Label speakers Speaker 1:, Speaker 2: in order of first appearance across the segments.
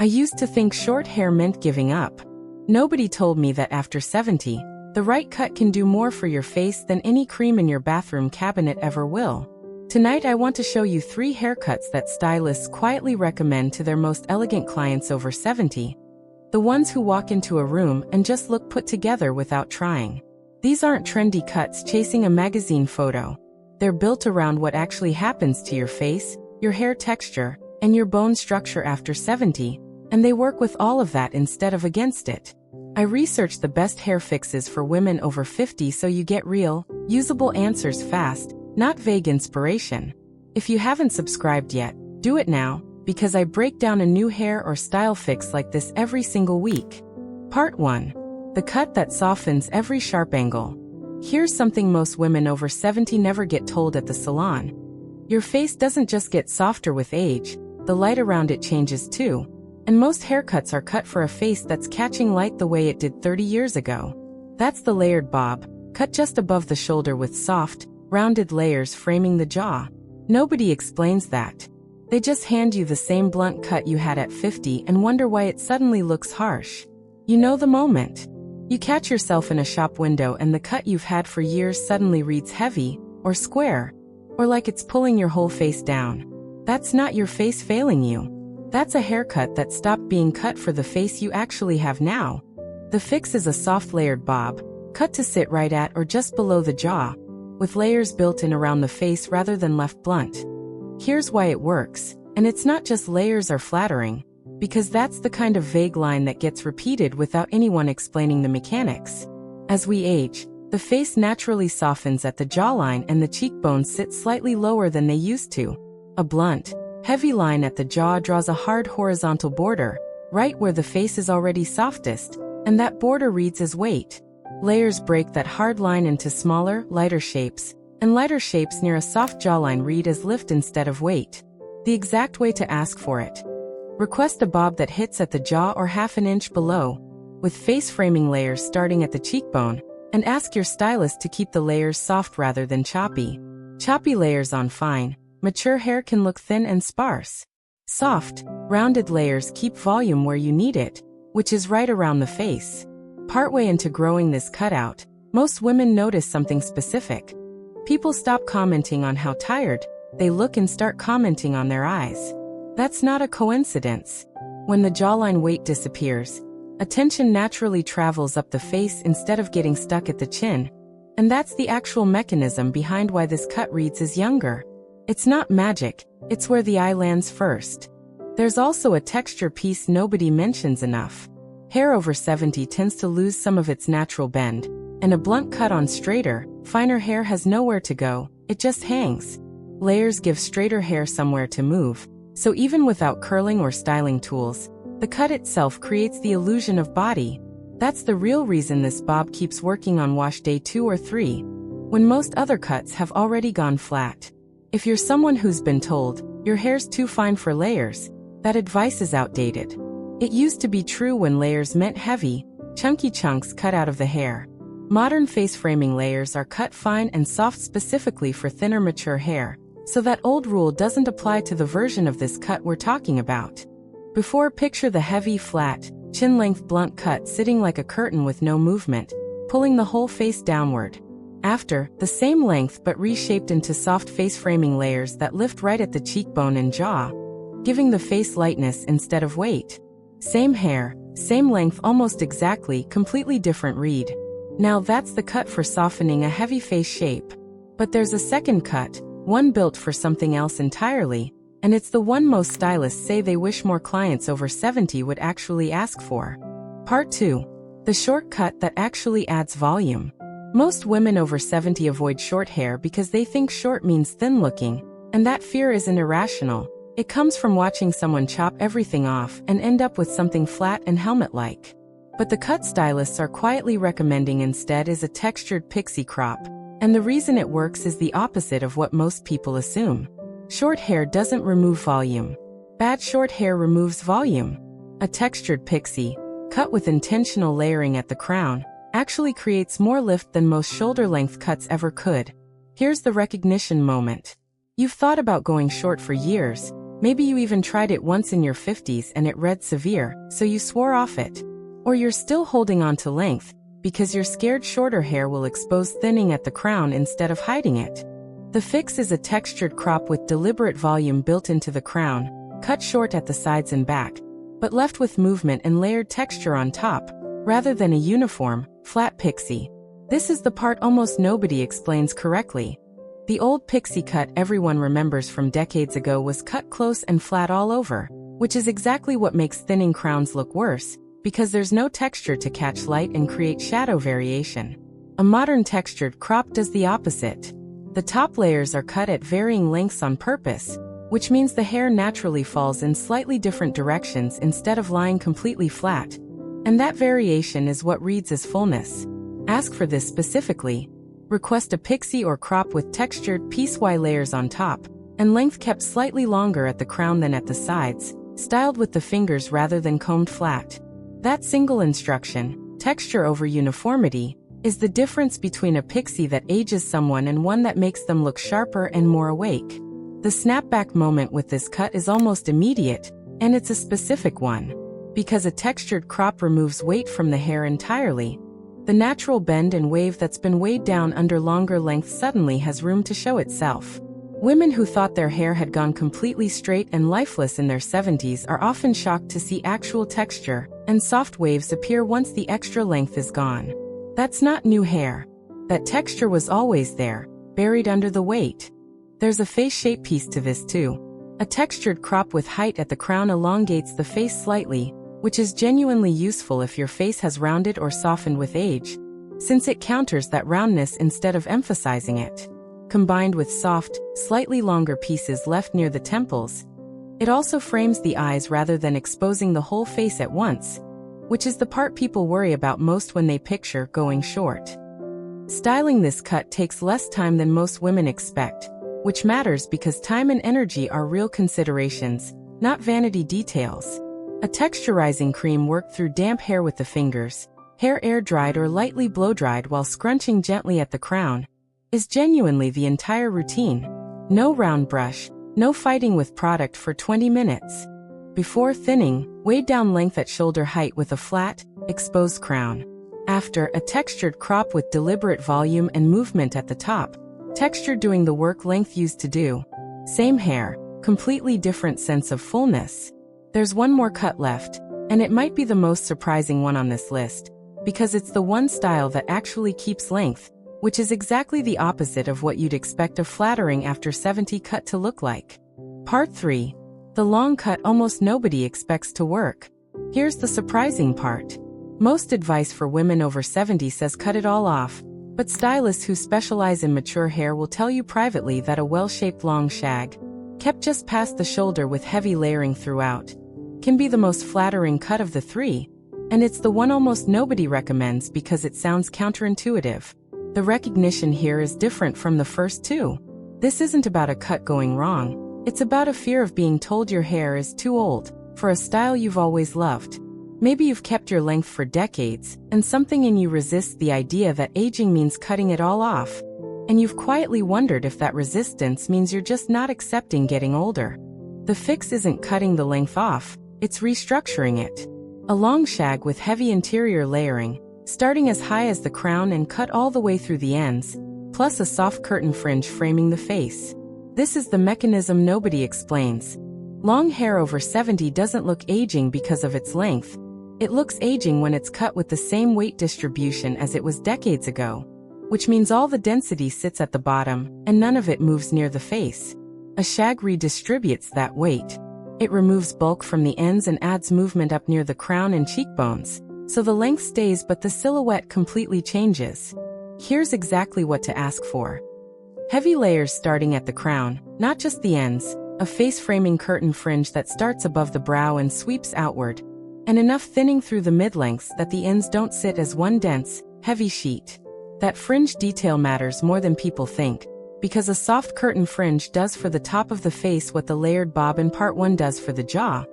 Speaker 1: I used to think short hair meant giving up. Nobody told me that after 70, the right cut can do more for your face than any cream in your bathroom cabinet ever will. Tonight I want to show you 3 haircuts that stylists quietly recommend to their most elegant clients over 70. The ones who walk into a room and just look put together without trying. These aren't trendy cuts chasing a magazine photo. They're built around what actually happens to your face, your hair texture, and your bone structure after 70, and they work with all of that instead of against it. I researched the best hair fixes for women over 50 so you get real, usable answers fast, not vague inspiration. If you haven't subscribed yet, do it now, because I break down a new hair or style fix like this every single week. Part 1. The cut that softens every sharp angle. Here's something most women over 70 never get told at the salon. Your face doesn't just get softer with age, the light around it changes too. And most haircuts are cut for a face that's catching light the way it did 30 years ago. That's the layered bob, cut just above the shoulder with soft, rounded layers framing the jaw. Nobody explains that. They just hand you the same blunt cut you had at 50 and wonder why it suddenly looks harsh. You know the moment. You catch yourself in a shop window and the cut you've had for years suddenly reads heavy, or square, or like it's pulling your whole face down. That's not your face failing you. That's a haircut that stopped being cut for the face you actually have now. The fix is a soft layered bob, cut to sit right at or just below the jaw, with layers built in around the face rather than left blunt. Here's why it works, and it's not just layers are flattering, because that's the kind of vague line that gets repeated without anyone explaining the mechanics. As we age, the face naturally softens at the jawline and the cheekbones sit slightly lower than they used to. A blunt, heavy line at the jaw draws a hard horizontal border, right where the face is already softest, and that border reads as weight. Layers break that hard line into smaller, lighter shapes, and lighter shapes near a soft jawline read as lift instead of weight. The exact way to ask for it. Request a bob that hits at the jaw or half an inch below, with face framing layers starting at the cheekbone, and ask your stylist to keep the layers soft rather than choppy. Choppy layers on fine, mature hair can look thin and sparse. Soft, rounded layers keep volume where you need it, which is right around the face. Partway into growing this cutout, most women notice something specific. People stop commenting on how tired they look and start commenting on their eyes. That's not a coincidence. When the jawline weight disappears, attention naturally travels up the face instead of getting stuck at the chin. And that's the actual mechanism behind why this cut reads as younger. It's not magic, it's where the eye lands first. There's also a texture piece nobody mentions enough. Hair over 70 tends to lose some of its natural bend, and a blunt cut on straighter, finer hair has nowhere to go, it just hangs. Layers give straighter hair somewhere to move, so even without curling or styling tools, the cut itself creates the illusion of body. That's the real reason this bob keeps working on wash day 2 or 3, when most other cuts have already gone flat. If you're someone who's been told, your hair's too fine for layers, that advice is outdated. It used to be true when layers meant heavy, chunky chunks cut out of the hair. Modern face framing layers are cut fine and soft specifically for thinner mature hair, so that old rule doesn't apply to the version of this cut we're talking about. Before, picture the heavy, flat, chin-length blunt cut sitting like a curtain with no movement, pulling the whole face downward. After, the same length but reshaped into soft face framing layers that lift right at the cheekbone and jaw, giving the face lightness instead of weight. Same hair, same length almost exactly, completely different read. Now that's the cut for softening a heavy face shape. But there's a second cut, one built for something else entirely, and it's the one most stylists say they wish more clients over 70 would actually ask for. Part 2. The short cut that actually adds volume. Most women over 70 avoid short hair because they think short means thin looking, and that fear isn't irrational. It comes from watching someone chop everything off and end up with something flat and helmet-like. But the cut stylists are quietly recommending instead is a textured pixie crop, and the reason it works is the opposite of what most people assume. Short hair doesn't remove volume. Bad short hair removes volume. A textured pixie, cut with intentional layering at the crown, actually creates more lift than most shoulder-length cuts ever could. Here's the recognition moment. You've thought about going short for years, Maybe you even tried it once in your 50s and it read severe, so you swore off it. Or you're still holding on to length, because you're scared shorter hair will expose thinning at the crown instead of hiding it. The fix is a textured crop with deliberate volume built into the crown, cut short at the sides and back, but left with movement and layered texture on top, rather than a uniform, flat pixie. This is the part almost nobody explains correctly. The old pixie cut everyone remembers from decades ago was cut close and flat all over, which is exactly what makes thinning crowns look worse, because there's no texture to catch light and create shadow variation. A modern textured crop does the opposite. The top layers are cut at varying lengths on purpose, which means the hair naturally falls in slightly different directions instead of lying completely flat. And that variation is what reads as fullness. Ask for this specifically. Request a pixie or crop with textured piece-wide layers on top, and length kept slightly longer at the crown than at the sides, styled with the fingers rather than combed flat. That single instruction, texture over uniformity, is the difference between a pixie that ages someone and one that makes them look sharper and more awake. The snapback moment with this cut is almost immediate, and it's a specific one. Because a textured crop removes weight from the hair entirely, the natural bend and wave that's been weighed down under longer length suddenly has room to show itself. Women who thought their hair had gone completely straight and lifeless in their 70s are often shocked to see actual texture and soft waves appear once the extra length is gone. That's not new hair. That texture was always there, buried under the weight. There's a face shape piece to this too. A textured crop with height at the crown elongates the face slightly, which is genuinely useful if your face has rounded or softened with age, since it counters that roundness instead of emphasizing it. Combined with soft, slightly longer pieces left near the temples, it also frames the eyes rather than exposing the whole face at once, which is the part people worry about most when they picture going short. Styling this cut takes less time than most women expect, which matters because time and energy are real considerations, not vanity details. A texturizing cream worked through damp hair with the fingers, hair air-dried or lightly blow-dried while scrunching gently at the crown, is genuinely the entire routine. No round brush, no fighting with product for 20 minutes. Before thinning, weighed down length at shoulder height with a flat, exposed crown. After, a textured crop with deliberate volume and movement at the top. Texture doing the work length used to do. Same hair, completely different sense of fullness. There's one more cut left, and it might be the most surprising one on this list, because it's the one style that actually keeps length, which is exactly the opposite of what you'd expect a flattering after 70 cut to look like. Part 3. The long cut almost nobody expects to work. Here's the surprising part. Most advice for women over 70 says cut it all off, but stylists who specialize in mature hair will tell you privately that a well-shaped long shag, kept just past the shoulder with heavy layering throughout, can be the most flattering cut of the three, and it's the one almost nobody recommends because it sounds counterintuitive. The recognition here is different from the first two. This isn't about a cut going wrong, it's about a fear of being told your hair is too old for a style you've always loved. Maybe you've kept your length for decades, and something in you resists the idea that aging means cutting it all off. And you've quietly wondered if that resistance means you're just not accepting getting older. The fix isn't cutting the length off, it's restructuring it. A long shag with heavy interior layering, starting as high as the crown and cut all the way through the ends, plus a soft curtain fringe framing the face. This is the mechanism nobody explains. Long hair over 70 doesn't look aging because of its length. It looks aging when it's cut with the same weight distribution as it was decades ago, which means all the density sits at the bottom, and none of it moves near the face. A shag redistributes that weight. It removes bulk from the ends and adds movement up near the crown and cheekbones, so the length stays but the silhouette completely changes. Here's exactly what to ask for. Heavy layers starting at the crown, not just the ends, a face-framing curtain fringe that starts above the brow and sweeps outward, and enough thinning through the mid-lengths that the ends don't sit as one dense, heavy sheet. That fringe detail matters more than people think, because a soft curtain fringe does for the top of the face what the layered bob in part 1 does for the jaw.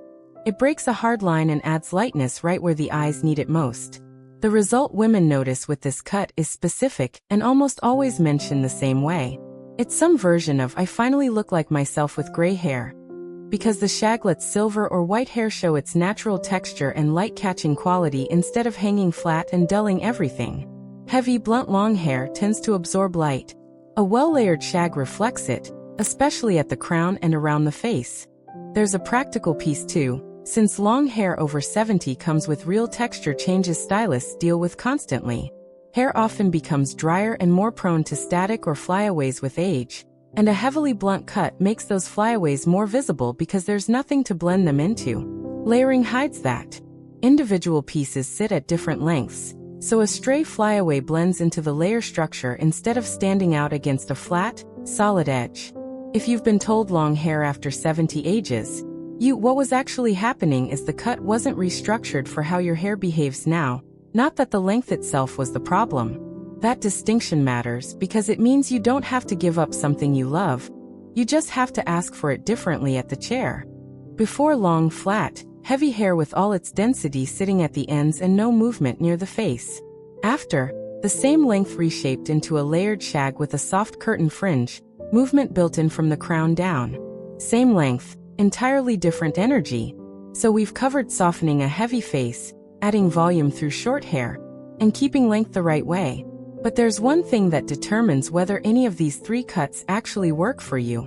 Speaker 1: It breaks a hard line and adds lightness right where the eyes need it most. The result women notice with this cut is specific and almost always mentioned the same way. It's some version of "I finally look like myself with gray hair." because the shag lets silver or white hair show its natural texture and light-catching quality instead of hanging flat and dulling everything. Heavy, blunt long hair tends to absorb light. A well-layered shag reflects it, especially at the crown and around the face. There's a practical piece too, since long hair over 70 comes with real texture changes stylists deal with constantly. Hair often becomes drier and more prone to static or flyaways with age, and a heavily blunt cut makes those flyaways more visible because there's nothing to blend them into. Layering hides that. Individual pieces sit at different lengths, so a stray flyaway blends into the layer structure instead of standing out against a flat, solid edge. If you've been told long hair after 70 ages, what was actually happening is the cut wasn't restructured for how your hair behaves now, not that the length itself was the problem. That distinction matters because it means you don't have to give up something you love. You just have to ask for it differently at the chair. Before, long, flat, heavy hair with all its density sitting at the ends and no movement near the face. After, the same length reshaped into a layered shag with a soft curtain fringe, movement built in from the crown down. Same length, entirely different energy. So we've covered softening a heavy face, adding volume through short hair, and keeping length the right way. But there's one thing that determines whether any of these three cuts actually work for you.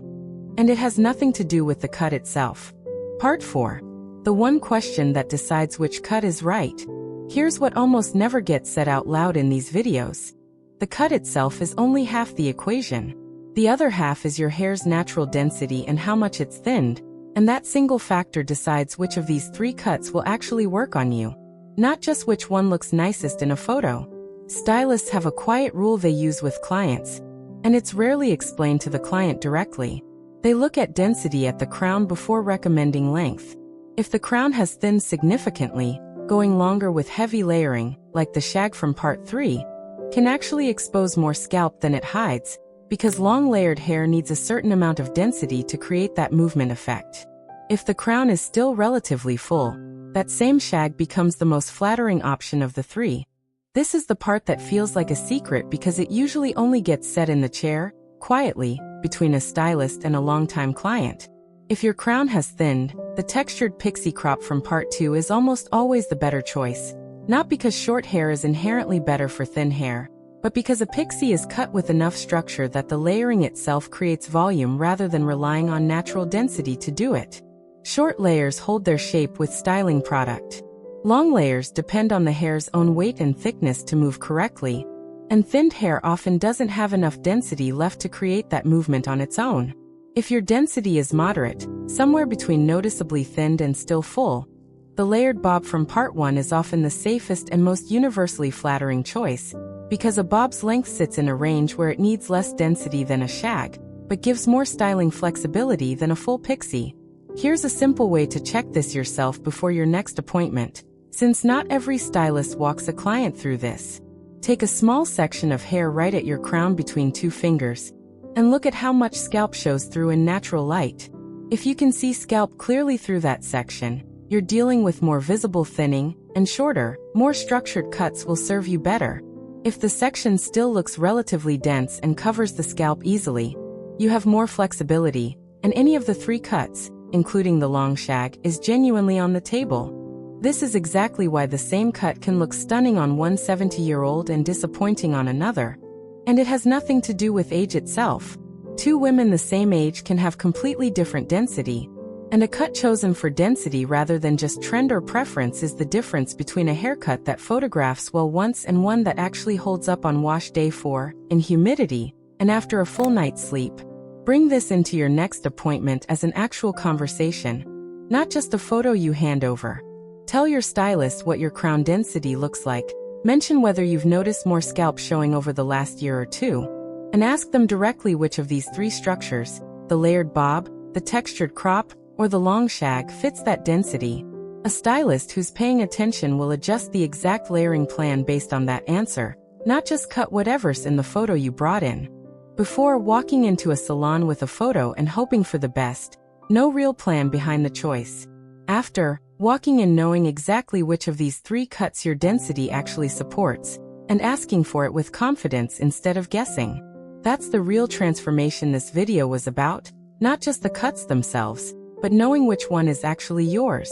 Speaker 1: And it has nothing to do with the cut itself. Part 4. The one question that decides which cut is right. Here's what almost never gets said out loud in these videos. The cut itself is only half the equation. The other half is your hair's natural density and how much it's thinned, and that single factor decides which of these three cuts will actually work on you. Not just which one looks nicest in a photo. Stylists have a quiet rule they use with clients, and it's rarely explained to the client directly. They look at density at the crown before recommending length. If the crown has thinned significantly, going longer with heavy layering, like the shag from part 3, can actually expose more scalp than it hides, because long layered hair needs a certain amount of density to create that movement effect. If the crown is still relatively full, that same shag becomes the most flattering option of the three. This is the part that feels like a secret because it usually only gets said in the chair, quietly, between a stylist and a longtime client. If your crown has thinned, the textured pixie crop from part 2 is almost always the better choice. Not because short hair is inherently better for thin hair, but because a pixie is cut with enough structure that the layering itself creates volume rather than relying on natural density to do it. Short layers hold their shape with styling product. Long layers depend on the hair's own weight and thickness to move correctly, and thinned hair often doesn't have enough density left to create that movement on its own. If your density is moderate, somewhere between noticeably thinned and still full, the layered bob from part 1 is often the safest and most universally flattering choice, because a bob's length sits in a range where it needs less density than a shag, but gives more styling flexibility than a full pixie. Here's a simple way to check this yourself before your next appointment. Since not every stylist walks a client through this, take a small section of hair right at your crown between 2 fingers, and look at how much scalp shows through in natural light. If you can see scalp clearly through that section, you're dealing with more visible thinning, and shorter, more structured cuts will serve you better. If the section still looks relatively dense and covers the scalp easily, you have more flexibility, and any of the 3 cuts, including the long shag, is genuinely on the table. This is exactly why the same cut can look stunning on one 70-year-old and disappointing on another. And it has nothing to do with age itself. 2 women the same age can have completely different density, and a cut chosen for density rather than just trend or preference is the difference between a haircut that photographs well once and one that actually holds up on wash day 4, in humidity, and after a full night's sleep. Bring this into your next appointment as an actual conversation, not just a photo you hand over. Tell your stylist what your crown density looks like, mention whether you've noticed more scalp showing over the last year or 2, and ask them directly which of these 3 structures, the layered bob, the textured crop, or the long shag, fits that density. A stylist who's paying attention will adjust the exact layering plan based on that answer, not just cut whatever's in the photo you brought in. Before walking into a salon with a photo and hoping for the best, no real plan behind the choice. After, walking in knowing exactly which of these 3 cuts your density actually supports, and asking for it with confidence instead of guessing. That's the real transformation this video was about, not just the cuts themselves, but knowing which one is actually yours.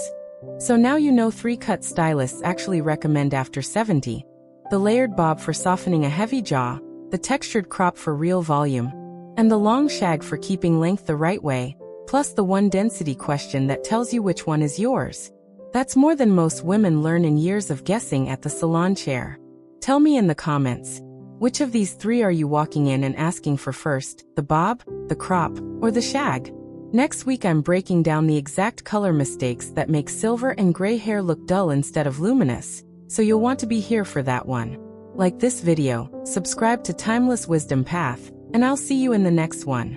Speaker 1: So now you know 3 cut stylists actually recommend after 70. The layered bob for softening a heavy jaw, the textured crop for real volume, and the long shag for keeping length the right way, plus the one density question that tells you which one is yours. That's more than most women learn in years of guessing at the salon chair. Tell me in the comments, which of these 3 are you walking in and asking for first, the bob, the crop, or the shag? Next week I'm breaking down the exact color mistakes that make silver and gray hair look dull instead of luminous, so you'll want to be here for that one. Like this video, subscribe to Timeless Wisdom Path, and I'll see you in the next one.